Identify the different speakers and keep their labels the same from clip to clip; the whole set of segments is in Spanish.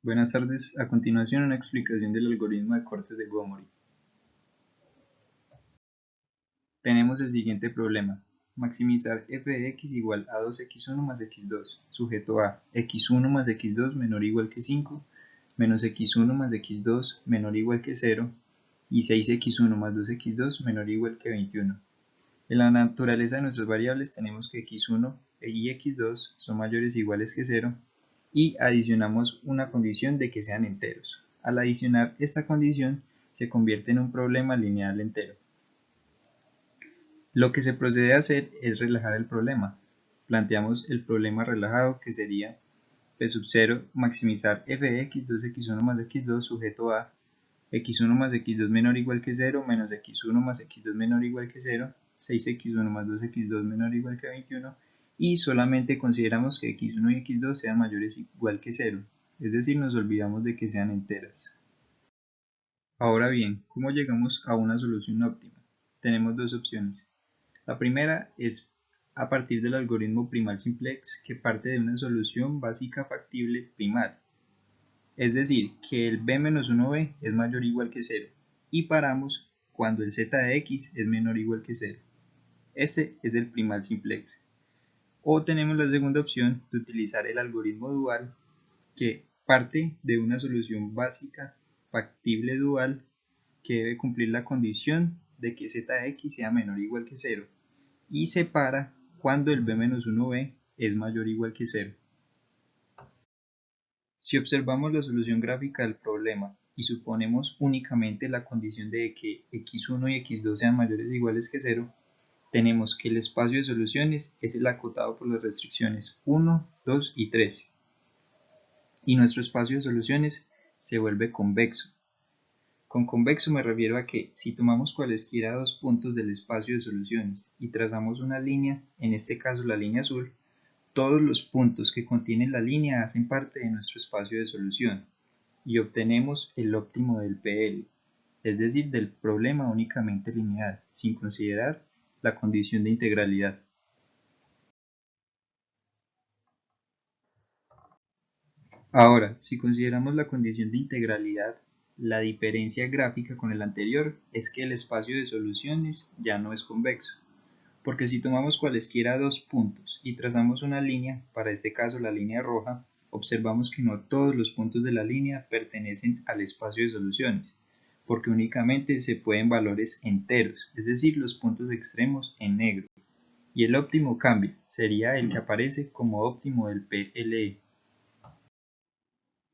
Speaker 1: Buenas tardes, a continuación una explicación del algoritmo de cortes de Gomory. Tenemos el siguiente problema: maximizar f de x igual a 2x1 más x2, sujeto a x1 más x2 menor o igual que 5, menos x1 más x2 menor o igual que 0, y 6x1 más 2x2 menor o igual que 21. En la naturaleza de nuestras variables tenemos que x1 y x2 son mayores o iguales que 0, y adicionamos una condición de que sean enteros. Al adicionar esta condición se convierte en un problema lineal entero. Lo que se procede a hacer es relajar el problema. Planteamos el problema relajado, que sería p sub 0 maximizar f de x 2x1 más x2 sujeto a x1 más x2 menor o igual que 0 menos x1 más x2 menor o igual que 0, 6x1 más 2x2 menor o igual que 21, y solamente consideramos que x1 y x2 sean mayores o igual que 0, es decir, nos olvidamos de que sean enteras. Ahora bien, ¿cómo llegamos a una solución óptima? Tenemos dos opciones. La primera es a partir del algoritmo primal simplex, que parte de una solución básica factible primal. Es decir, que el b-1b es mayor o igual que 0, y paramos cuando el z de x es menor o igual que 0. Este es el primal simplex. O tenemos la segunda opción de utilizar el algoritmo dual, que parte de una solución básica factible dual que debe cumplir la condición de que z de x sea menor o igual que 0, y separa cuando el b-1b es mayor o igual que 0. Si observamos la solución gráfica del problema y suponemos únicamente la condición de que x1 y x2 sean mayores o iguales que 0, tenemos que el espacio de soluciones es el acotado por las restricciones 1, 2 y 3, y nuestro espacio de soluciones se vuelve convexo. Con convexo me refiero a que si tomamos cualesquiera dos puntos del espacio de soluciones y trazamos una línea, en este caso la línea azul, todos los puntos que contienen la línea hacen parte de nuestro espacio de solución y obtenemos el óptimo del PL, es decir, del problema únicamente lineal, sin considerar la condición de integralidad. Ahora, si consideramos la condición de integralidad, la diferencia gráfica con el anterior es que el espacio de soluciones ya no es convexo, porque si tomamos cualesquiera dos puntos y trazamos una línea, para este caso la línea roja, observamos que no todos los puntos de la línea pertenecen al espacio de soluciones, porque únicamente se pueden valores enteros, es decir, los puntos extremos en negro, y el óptimo cambia, sería el que aparece como óptimo del PLE.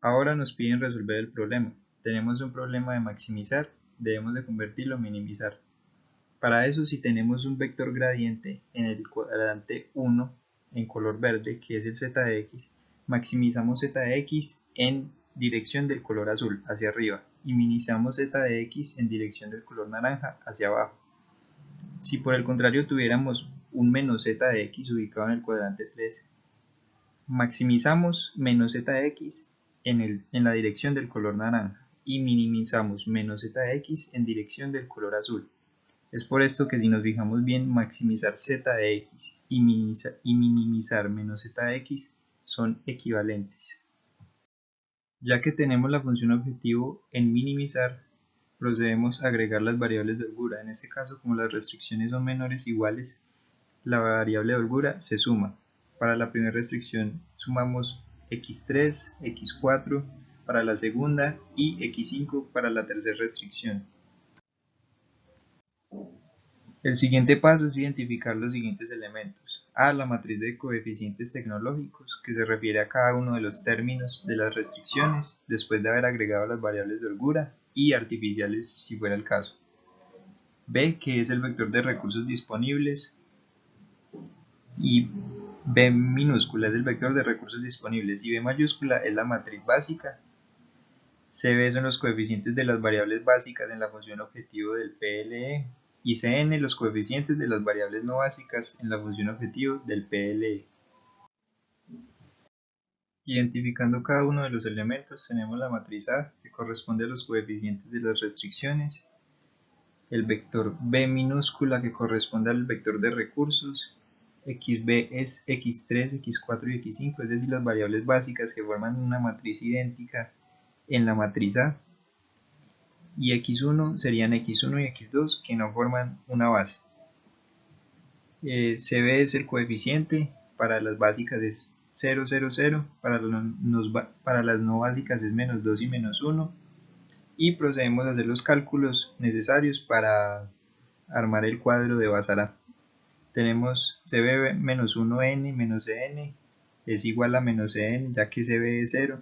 Speaker 1: Ahora nos piden resolver el problema. Tenemos un problema de maximizar, debemos de convertirlo a minimizar. Para eso, si tenemos un vector gradiente en el cuadrante 1 en color verde, que es el z de x, maximizamos z de x en dirección del color azul, hacia arriba, y minimizamos z de x en dirección del color naranja, hacia abajo. Si por el contrario tuviéramos un menos z de x ubicado en el cuadrante 3, maximizamos menos z de x en la dirección del color naranja y minimizamos menos z de x en dirección del color azul. Es por esto que si nos fijamos bien, maximizar z de x y minimizar menos z de x son equivalentes. Ya que tenemos la función objetivo en minimizar, procedemos a agregar las variables de holgura. En este caso, como las restricciones son menores o iguales, la variable de holgura se suma. Para la primera restricción sumamos x3, x4 para la segunda y x5 para la tercera restricción. El siguiente paso es identificar los siguientes elementos. A. La matriz de coeficientes tecnológicos, que se refiere a cada uno de los términos de las restricciones después de haber agregado las variables de holgura y artificiales si fuera el caso. B, que es el vector de recursos disponibles, y B minúscula es el vector de recursos disponibles y B mayúscula es la matriz básica. CB son los coeficientes de las variables básicas en la función objetivo del PLE y Cn los coeficientes de las variables no básicas en la función objetivo del PLE. Identificando cada uno de los elementos, tenemos la matriz A, que corresponde a los coeficientes de las restricciones, el vector B minúscula, que corresponde al vector de recursos, xb es x3, x4 y x5, es decir, las variables básicas que forman una matriz idéntica en la matriz A, y x1 serían x1 y x2 que no forman una base. cb es el coeficiente, para las básicas es 0, 0, 0, para las no básicas es menos 2 y menos 1, y procedemos a hacer los cálculos necesarios para armar el cuadro de Bazar A. Tenemos cb menos 1n menos cn es igual a menos cn, ya que cb es 0,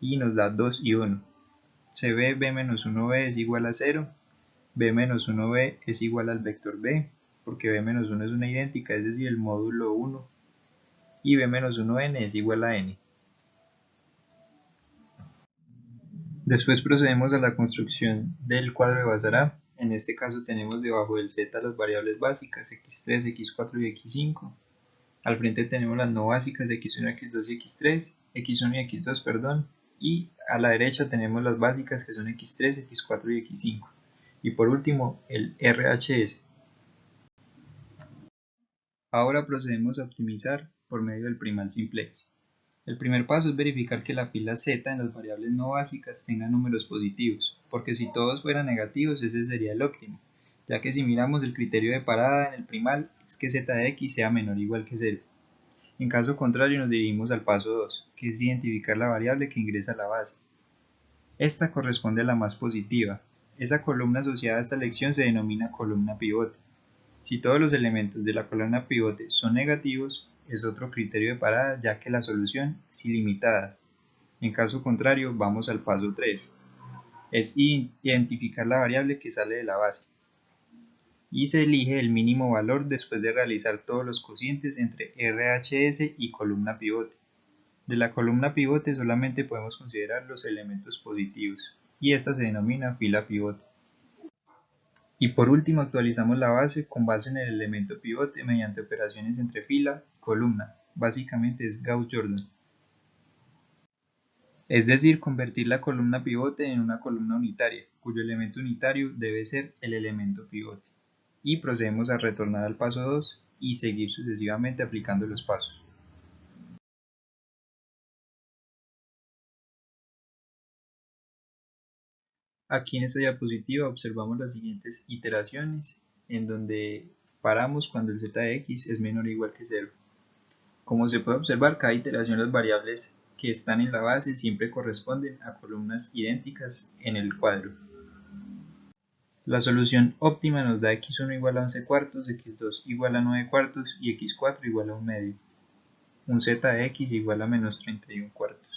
Speaker 1: y nos da 2 y 1. cb b menos 1b es igual a 0, b menos 1b es igual al vector b, porque b menos 1 es una idéntica, es decir, el módulo 1, y b menos 1n es igual a n. Después procedemos a la construcción del cuadro de Bazar A. En este caso tenemos debajo del z las variables básicas x3, x4 y x5. Al frente tenemos las no básicas de x1, x2 y x3, x1 y x2, perdón, y a la derecha tenemos las básicas que son x3, x4 y x5. Y por último, el RHS. Ahora procedemos a optimizar por medio del primal simplex. El primer paso es verificar que la fila z en las variables no básicas tenga números positivos, porque si todos fueran negativos ese sería el óptimo, ya que si miramos el criterio de parada en el primal es que z de x sea menor o igual que 0. En caso contrario nos dirigimos al paso 2, que es identificar la variable que ingresa a la base. Esta corresponde a la más positiva. Esa columna asociada a esta elección se denomina columna pivote. Si todos los elementos de la columna pivote son negativos, es otro criterio de parada, ya que la solución es ilimitada. En caso contrario, vamos al paso 3. Es identificar la variable que sale de la base. Y se elige el mínimo valor después de realizar todos los cocientes entre RHS y columna pivote. De la columna pivote solamente podemos considerar los elementos positivos, y esta se denomina fila pivote. Y por último actualizamos la base con base en el elemento pivote mediante operaciones entre fila y columna, básicamente es Gauss-Jordan. Es decir, convertir la columna pivote en una columna unitaria, cuyo elemento unitario debe ser el elemento pivote. Y procedemos a retornar al paso 2 y seguir sucesivamente aplicando los pasos. Aquí en esta diapositiva observamos las siguientes iteraciones en donde paramos cuando el z de x es menor o igual que 0. Como se puede observar, cada iteración las variables que están en la base siempre corresponden a columnas idénticas en el cuadro. La solución óptima nos da x1 igual a 11 cuartos, x2 igual a 9 cuartos y x4 igual a 1 medio. Un z de x igual a menos 31 cuartos.